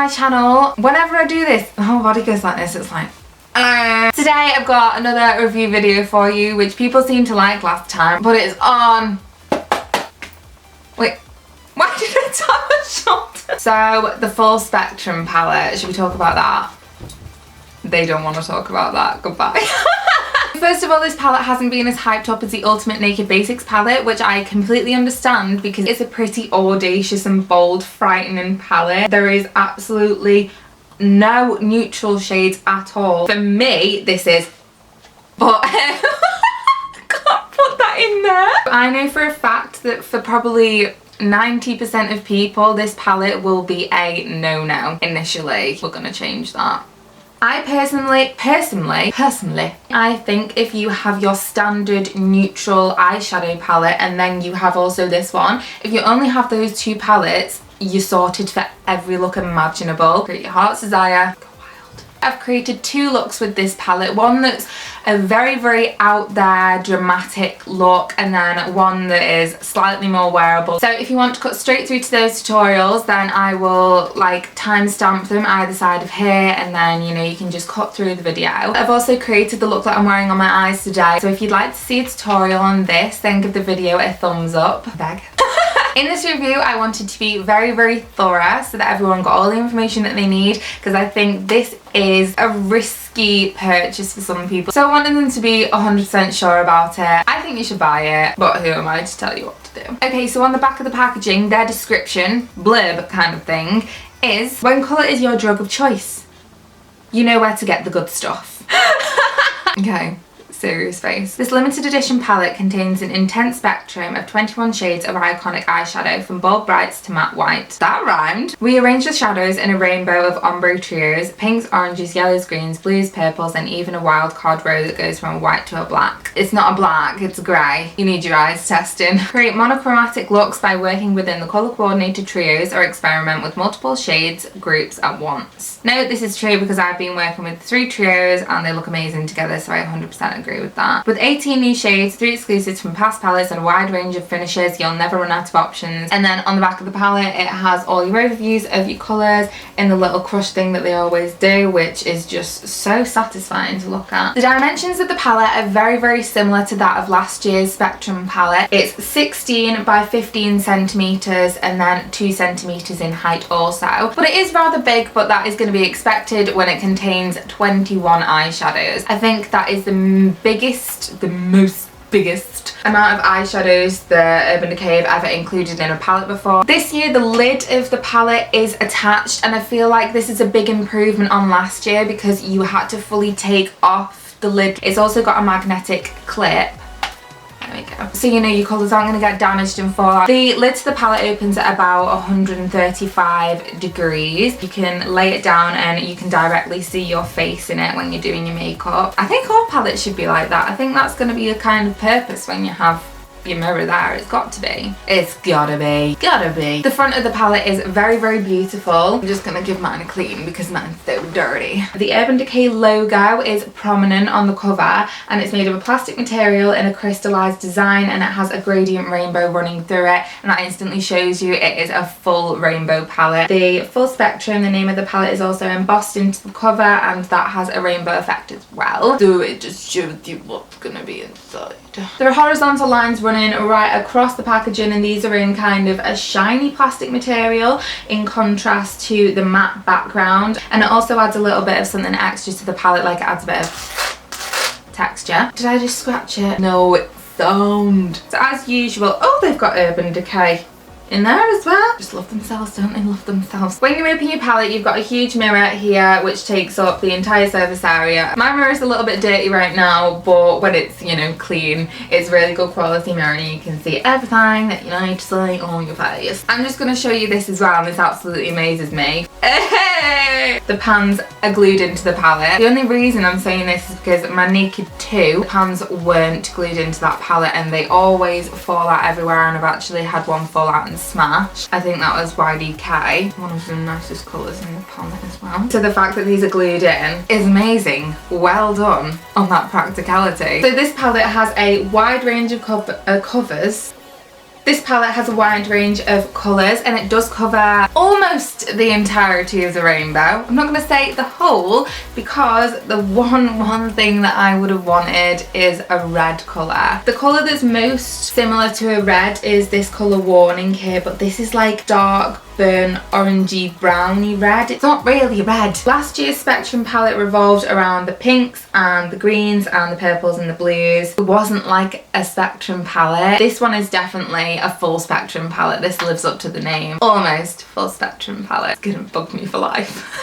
my channel. Whenever I do this, the whole body goes like this. It's like, Today I've got another review video for you, which people seemed to like last time, but it's on... Wait, why did I tap my shoulder? So, the Full Spectrum palette, should we talk about that? They don't want to talk about that, goodbye. First of all, this palette hasn't been as hyped up as the Ultimate Naked Basics palette, which I completely understand because it's a pretty audacious and bold, frightening palette. There is absolutely no neutral shades at all. For me, this is... But I can't put that in there. I know for a fact that for probably 90% of people, this palette will be a no-no initially. We're gonna change that. I personally, I think if you have your standard neutral eyeshadow palette and then you have also this one, if you only have those two palettes, you're sorted for every look imaginable. Create your heart's desire. Go wild. I've created two looks with this palette. One that's a very, very out there, dramatic look, and then one that is slightly more wearable. So if you want to cut straight through to those tutorials, then I will like timestamp them either side of here, and then, you know, you can just cut through the video. I've also created the look that I'm wearing on my eyes today. So if you'd like to see a tutorial on this, then give the video a thumbs up. Bag. In this review, I wanted to be very, very thorough so that everyone got all the information that they need, because I think this is a risky purchase for some people. So I wanted them to be 100% sure about it. I think you should buy it, but who am I to tell you what to do? Okay, so on the back of the packaging, their description, blurb kind of thing, is when colour is your drug of choice, you know where to get the good stuff. Okay. Serious face. This limited edition palette contains an intense spectrum of 21 shades of iconic eyeshadow from bold brights to matte white. That rhymed. We arrange the shadows in a rainbow of ombre trios, pinks, oranges, yellows, greens, blues, purples, and even a wild card row that goes from a white to a black. It's not a black, it's a grey. You need your eyes testing. Create monochromatic looks by working within the colour coordinated trios or experiment with multiple shades groups at once. Note this is true because I've been working with 3 trios and they look amazing together, so I 100% agree with that. With 18 new shades, 3 exclusives from past palettes and a wide range of finishes, you'll never run out of options. And then on the back of the palette, it has all your overviews of your colours in the little crush thing that they always do, which is just so satisfying to look at. The dimensions of the palette are very, very similar to that of last year's Spectrum palette. It's 16 by 15 centimetres and then 2 centimetres in height also. But it is rather big, but that is going to be expected when it contains 21 eyeshadows. I think that is the biggest amount of eyeshadows that Urban Decay have ever included in a palette before. This year the lid of the palette is attached, and I feel like this is a big improvement on last year because you had to fully take off the lid. It's also got a magnetic clip. There we go. So you know your colours aren't going to get damaged and fall out. The lid to the palette opens at about 135 degrees. You can lay it down and you can directly see your face in it when you're doing your makeup. I think all palettes should be like that. I think that's going to be a kind of purpose when you have your mirror there. It's got to be. It's gotta be. Gotta be. The front of the palette is very, very beautiful. I'm just gonna give mine a clean because mine's so dirty. The Urban Decay logo is prominent on the cover, and it's made of a plastic material in a crystallized design, and it has a gradient rainbow running through it, and that instantly shows you it is a full rainbow palette. The Full Spectrum, the name of the palette, is also embossed into the cover, and that has a rainbow effect as well. So it just shows you what's gonna be inside. There are horizontal lines running right across the packaging, and these are in kind of a shiny plastic material in contrast to the matte background, and it also adds a little bit of something extra to the palette, like it adds a bit of texture. Did I just scratch it? No, it's sound. So as usual, oh, they've got Urban Decay in there as well. Just love themselves, don't they? Love themselves. When you open your palette, you've got a huge mirror here which takes up the entire surface area. My mirror is a little bit dirty right now, but when it's, you know, clean, it's really good quality mirror and you can see everything that you need to see on your face. I'm just going to show you this as well, and this absolutely amazes me. Hey! The pans are glued into the palette. The only reason I'm saying this is because my Naked 2 pans weren't glued into that palette and they always fall out everywhere, and I've actually had one fall out and smash. I think that was YDK, one of the nicest colours in the palette as well. So the fact that these are glued in is amazing. Well done on that practicality. So this palette has a wide range of covers. This palette has a wide range of colours and it does cover almost the entirety of the rainbow. I'm not going to say the whole because the one thing that I would have wanted is a red colour. The colour that's most similar to a red is this colour Warning here, but this is like dark burnt orangey browny red. It's not really red. Last year's Spectrum palette revolved around the pinks and the greens and the purples and the blues. It wasn't like a Spectrum palette. This one is definitely a full Spectrum palette. This lives up to the name. Almost full Spectrum palette. It's gonna bug me for life.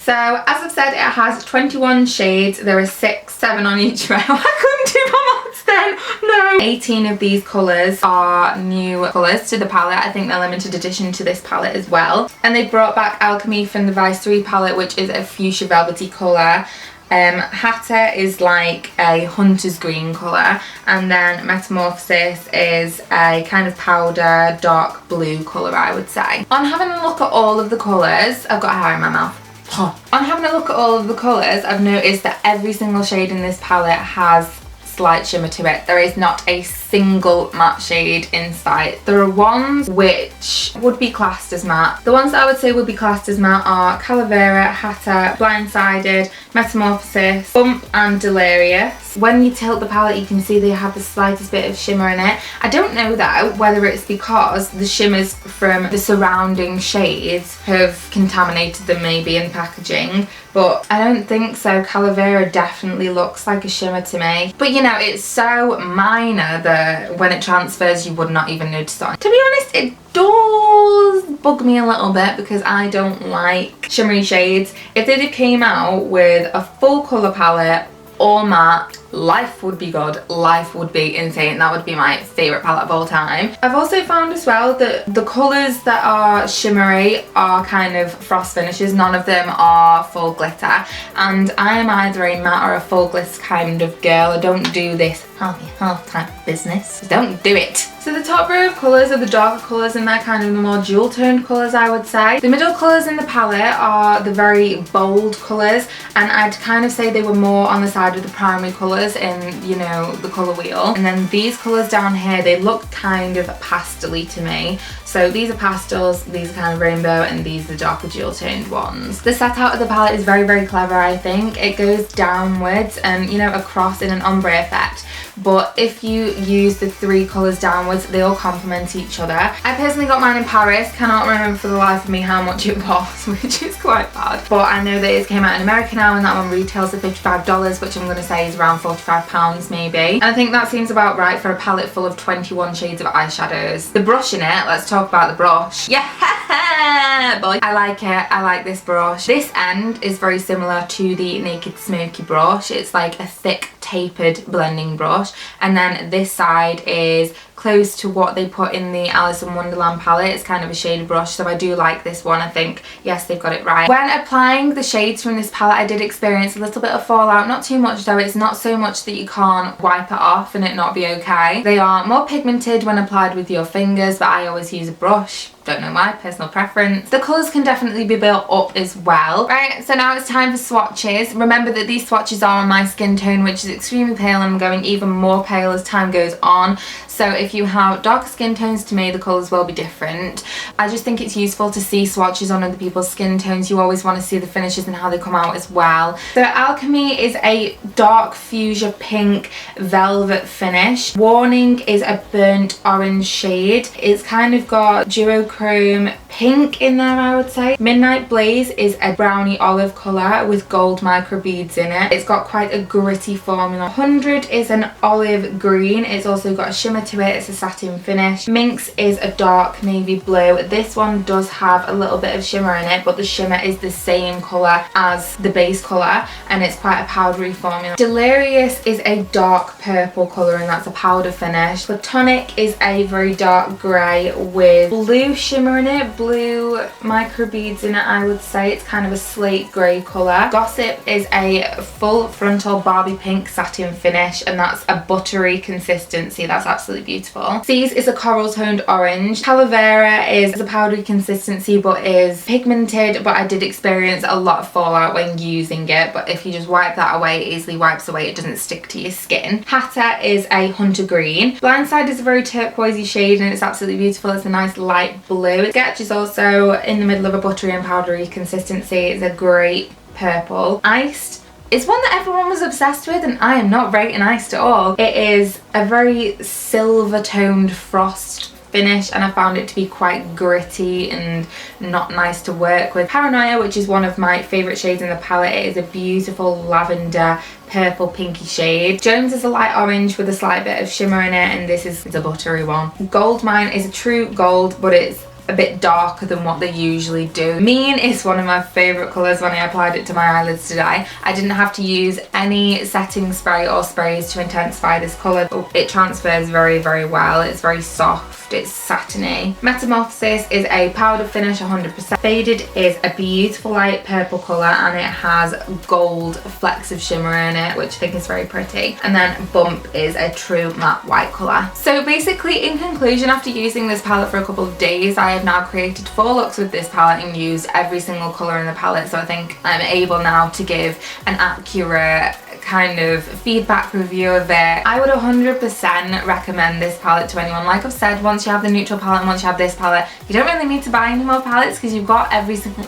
So as I've said, it has 21 shades. There are 7 on each row. I couldn't do my maths then. No. 18 of these colours are new colours to the palette. I think they're limited edition to this palette as well. And they brought back Alchemy from the Vice 3 palette, which is a fuchsia velvety colour. Hatter is like a hunter's green colour, and then Metamorphosis is a kind of powder dark blue colour, I would say. On having a look at all of the colours, I've got hair in my mouth. On having a look at all of the colours, I've noticed that every single shade in this palette has slight shimmer to it. There is not a single matte shade in sight. There are ones which would be classed as matte. The ones that I would say would be classed as matte are Calavera, Hatter, Blindsided, Metamorphosis, Bump and Delirious. When you tilt the palette you can see they have the slightest bit of shimmer in it. I don't know though whether it's because the shimmers from the surrounding shades have contaminated them maybe in packaging, but I don't think so. Calavera definitely looks like a shimmer to me. But you know, it's so minor that when it transfers you would not even notice it. To be honest, it does bug me a little bit because I don't like shimmery shades. If they came out with a full colour palette or matte, life would be good. Life would be insane. That would be my favourite palette of all time. I've also found as well that the colours that are shimmery are kind of frost finishes. None of them are full glitter, and I am either a matte or a full glitter kind of girl. I don't do this half type business. Just don't do it. So the top row of colours are the darker colours, and they're kind of the more jewel toned colours, I would say. The middle colours in the palette are the very bold colours, and I'd kind of say they were more on the side of the primary colours in, you know, the colour wheel. And then these colours down here, they look kind of pastel-y to me. So these are pastels, these are kind of rainbow, and these are the darker jewel toned ones. The set out of the palette is very clever, I think. It goes downwards and, you know, across in an ombre effect. But if you use the 3 colours downwards, they all complement each other. I personally got mine in Paris. Cannot remember for the life of me how much it was, which is quite bad. But I know that it came out in America now, and that one retails for $55, which I'm going to say is around £45 maybe. And I think that seems about right for a palette full of 21 shades of eyeshadows. The brush in it, let's talk about the brush. Yeah, boy. I like it. I like this brush. This end is very similar to the Naked Smoky brush. It's like a thick tapered blending brush, and then this side is close to what they put in the Alice in Wonderland palette. It's kind of a shaded brush, so I do like this one. I think, yes, they've got it right. When applying the shades from this palette, I did experience a little bit of fallout. Not too much though. It's not so much that you can't wipe it off and it not be okay. They are more pigmented when applied with your fingers, but I always use a brush. Don't know why, personal preference. The colours can definitely be built up as well. Right, so now it's time for swatches. Remember that these swatches are on my skin tone, which is extremely pale, and I'm going even more pale as time goes on. So if you have darker skin tones to me, the colours will be different. I just think it's useful to see swatches on other people's skin tones. You always want to see the finishes and how they come out as well. So Alchemy is a dark fuchsia pink velvet finish. Warning is a burnt orange shade. It's kind of got duochrome pink in there, I would say. Midnight Blaze is a browny olive colour with gold micro beads in it. It's got quite a gritty formula. 100 is an olive green. It's also got a shimmer to it. It's a satin finish. Minx is a dark navy blue. This one does have a little bit of shimmer in it, but the shimmer is the same colour as the base colour, and it's quite a powdery formula. Delirious is a dark purple colour, and that's a powder finish. Platonic is a very dark grey with blue shimmer in it, blue micro beads in it, I would say. It's kind of a slate grey colour. Gossip is a full frontal Barbie pink satin finish, and that's a buttery consistency. That's absolutely beautiful. C's is a coral toned orange. Calavera is a powdery consistency but is pigmented, but I did experience a lot of fallout when using it, but if you just wipe that away, it easily wipes away. It doesn't stick to your skin. Hatter is a hunter green. Blindside is a very turquoisey shade and it's absolutely beautiful. It's a nice light blue. Sketch is also in the middle of a buttery and powdery consistency. It's a great purple. Iced is one that everyone was obsessed with, and I am not rating Iced at all. It is a very silver toned frost finish, and I found it to be quite gritty and not nice to work with. Paranoia, which is one of my favourite shades in the palette, it is a beautiful lavender purple pinky shade. Jones is a light orange with a slight bit of shimmer in it, and this is the buttery one. Goldmine is a true gold, but it's a bit darker than what they usually do. Mean is one of my favourite colours when I applied it to my eyelids today. I didn't have to use any setting spray or sprays to intensify this colour. It transfers very, very well. It's very soft, it's satiny. Metamorphosis is a powder finish 100%. Faded is a beautiful light purple colour, and it has gold flecks of shimmer in it, which I think is very pretty. And then Bump is a true matte white colour. So basically, in conclusion, after using this palette for a couple of days, I have now created 4 looks with this palette and used every single colour in the palette, so I think I'm able now to give an accurate kind of feedback review of it. I would 100% recommend this palette to anyone. Like I've said, once you have the neutral palette and once you have this palette, you don't really need to buy any more palettes because you've got every single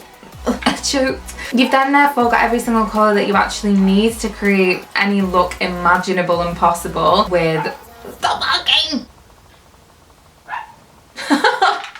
You've then therefore got every single colour that you actually need to create any look imaginable and possible with the barking.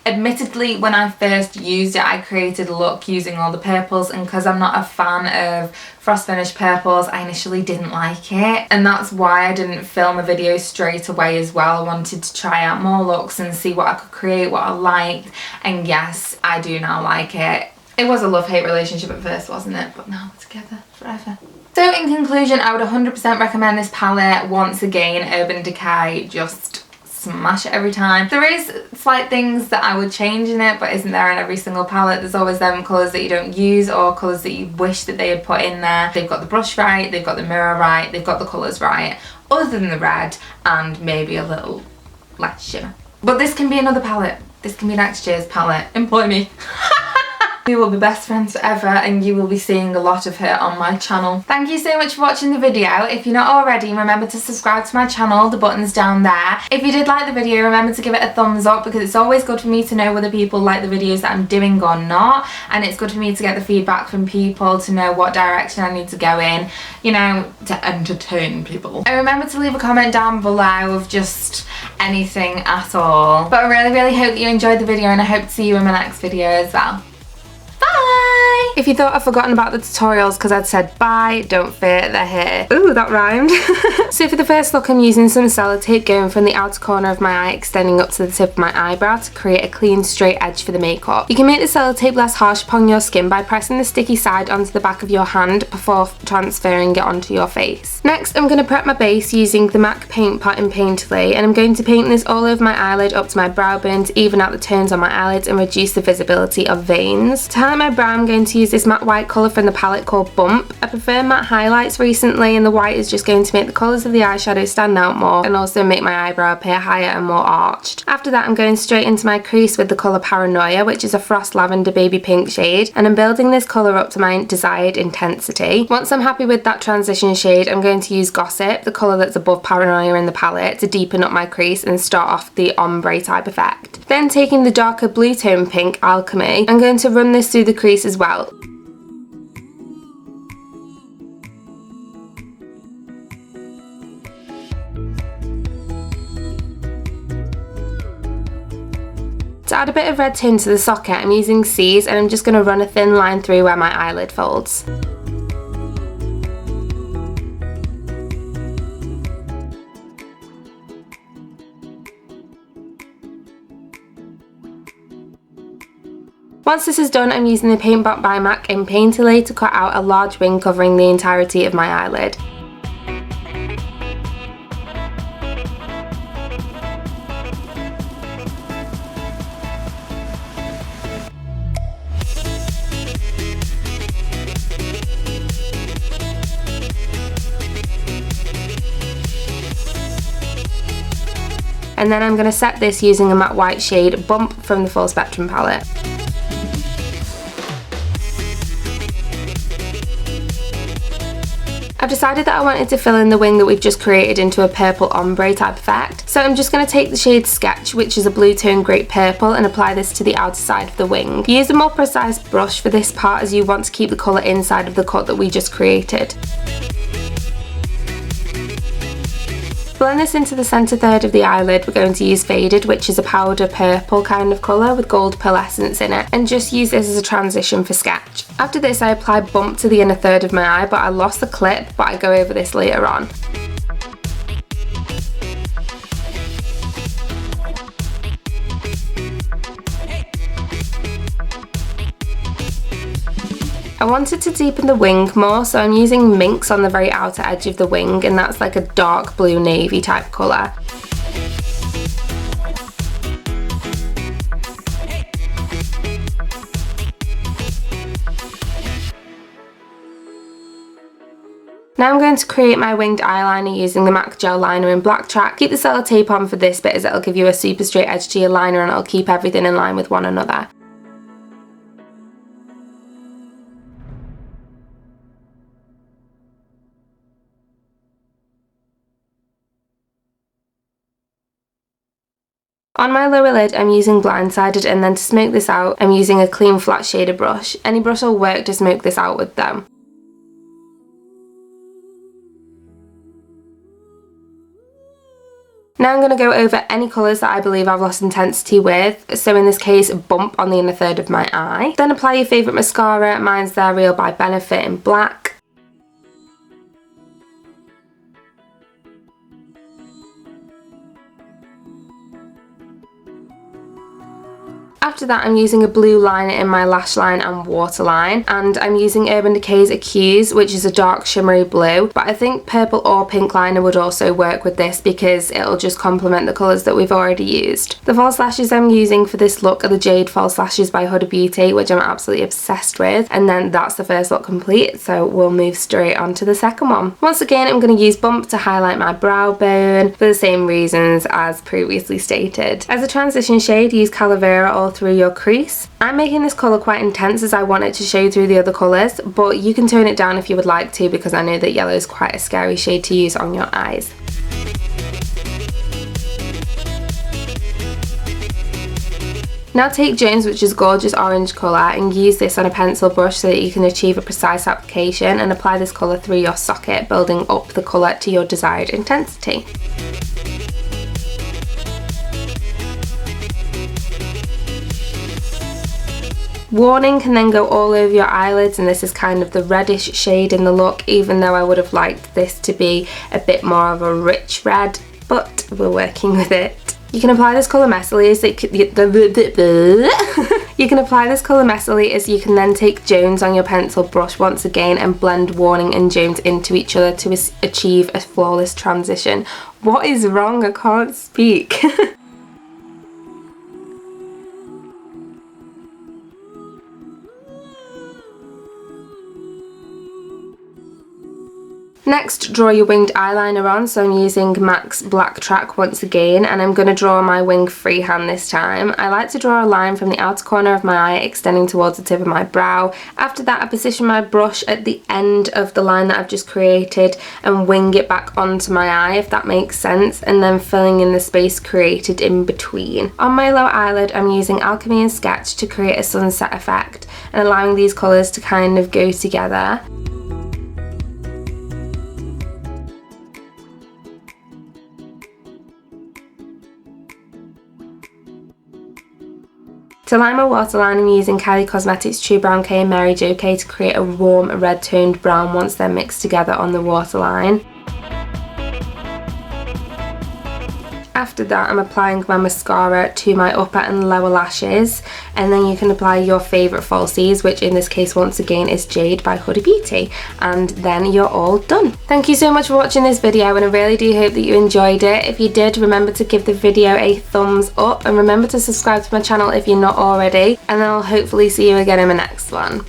Admittedly, when I first used it, I created a look using all the purples, and because I'm not a fan of frost finish purples, I initially didn't like it, and that's why I didn't film a video straight away as well. I wanted to try out more looks and see what I could create, what I liked, and yes, I do now like it. It was a love-hate relationship at first, wasn't it? But now we're together forever. So in conclusion, I would 100% recommend this palette. Once again, Urban Decay, just smash it every time. There is slight things that I would change in it, but isn't there in every single palette? There's always them colours that you don't use or colours that you wish that they had put in there. They've got the brush right, they've got the mirror right, they've got the colours right, other than the red and maybe a little less shimmer. But this can be another palette. This can be next year's palette. Employ me. We will be best friends forever, and you will be seeing a lot of her on my channel. Thank you so much for watching the video. If you're not already, remember to subscribe to my channel. The button's down there. If you did like the video, remember to give it a thumbs up, because it's always good for me to know whether people like the videos that I'm doing or not, and it's good for me to get the feedback from people to know what direction I need to go in, you know, to entertain people. And remember to leave a comment down below of just anything at all. But I really hope that you enjoyed the video, and I hope to see you in my next video as well. Bye! If you thought I'd forgotten about the tutorials because I'd said bye, don't fear, they're here. Ooh, that rhymed. So for the first look, I'm using some sellotape going from the outer corner of my eye extending up to the tip of my eyebrow to create a clean straight edge for the makeup. You can make the sellotape less harsh upon your skin by pressing the sticky side onto the back of your hand before transferring it onto your face. Next, I'm going to prep my base using the MAC paint pot in Painterly, and I'm going to paint this all over my eyelid up to my brow bone to even out the tones on my eyelids and reduce the visibility of veins. To highlight my brow, I'm going to use this matte white colour from the palette called Bump. I prefer matte highlights recently, and the white is just going to make the colours of the eyeshadow stand out more and also make my eyebrow appear higher and more arched. After that, I'm going straight into my crease with the colour Paranoia, which is a frost lavender baby pink shade, and I'm building this colour up to my desired intensity. Once I'm happy with that transition shade, I'm going to use Gossip, the colour that's above Paranoia in the palette, to deepen up my crease and start off the ombre type effect. Then taking the darker blue tone pink, Alchemy, I'm going to run this through the crease as well. To add a bit of red tone to the socket, I'm using C's, and I'm just going to run a thin line through where my eyelid folds. Once this is done, I'm using the Paint Pot by MAC in Painterly to cut out a large wing covering the entirety of my eyelid. And then I'm going to set this using a matte white shade Bump from the Full Spectrum palette. I've decided that I wanted to fill in the wing that we've just created into a purple ombre type effect. So I'm just going to take the shade Sketch, which is a blue tone grape purple, and apply this to the outer side of the wing. Use a more precise brush for this part as you want to keep the colour inside of the cut that we just created. Blend this into the centre third of the eyelid. We're going to use Faded, which is a powder purple kind of colour with gold pearlescence in it, and just use this as a transition for Sketch. After this I apply Bump to the inner third of my eye, but I lost the clip, but I go over this later on. I wanted to deepen the wing more, so I'm using Minx on the very outer edge of the wing, and that's like a dark blue navy type colour. Now I'm going to create my winged eyeliner using the MAC Gel Liner in Black Track. Keep the sellotape on for this bit as it'll give you a super straight edge to your liner and it'll keep everything in line with one another. On my lower lid I'm using Blindsided, and then to smoke this out I'm using a clean flat shader brush. Any brush will work to smoke this out with though. Now I'm going to go over any colours that I believe I've lost intensity with, so in this case Bump on the inner third of my eye. Then apply your favourite mascara, mine's They're Real by Benefit in black. After that I'm using a blue liner in my lash line and waterline, and I'm using Urban Decay's Accuse, which is a dark shimmery blue, but I think purple or pink liner would also work with this because it'll just complement the colours that we've already used. The false lashes I'm using for this look are the Jade false lashes by Huda Beauty, which I'm absolutely obsessed with, and then that's the first look complete, so we'll move straight on to the second one. Once again I'm going to use Bump to highlight my brow bone for the same reasons as previously stated. As a transition shade, use Calavera all through your crease. I'm making this colour quite intense as I want it to show through the other colours, but you can tone it down if you would like to, because I know that yellow is quite a scary shade to use on your eyes. Now take Jones, which is gorgeous orange colour, and use this on a pencil brush so that you can achieve a precise application, and apply this colour through your socket, building up the colour to your desired intensity. Warning can then go all over your eyelids, and this is kind of the reddish shade in the look, even though I would have liked this to be a bit more of a rich red, but we're working with it. You can apply this colour messily as you can apply this colour messily as you can then take Jones on your pencil brush once again and blend Warning and Jones into each other to achieve a flawless transition. What is wrong? I can't speak. Next, draw your winged eyeliner on, so I'm using MAC's Black Track once again, and I'm going to draw my wing freehand this time. I like to draw a line from the outer corner of my eye extending towards the tip of my brow. After that I position my brush at the end of the line that I've just created and wing it back onto my eye, if that makes sense, and then filling in the space created in between. On my lower eyelid I'm using Alchemy and Sketch to create a sunset effect and allowing these colours to kind of go together. To line my waterline, I'm using Kylie Cosmetics True Brown K and Mary Jo K to create a warm red toned brown once they're mixed together on the waterline. After that I'm applying my mascara to my upper and lower lashes, and then you can apply your favourite falsies, which in this case once again is Jade by Huda Beauty, and then you're all done. Thank you so much for watching this video, and I really do hope that you enjoyed it. If you did, remember to give the video a thumbs up and remember to subscribe to my channel if you're not already, and then I'll hopefully see you again in my next one.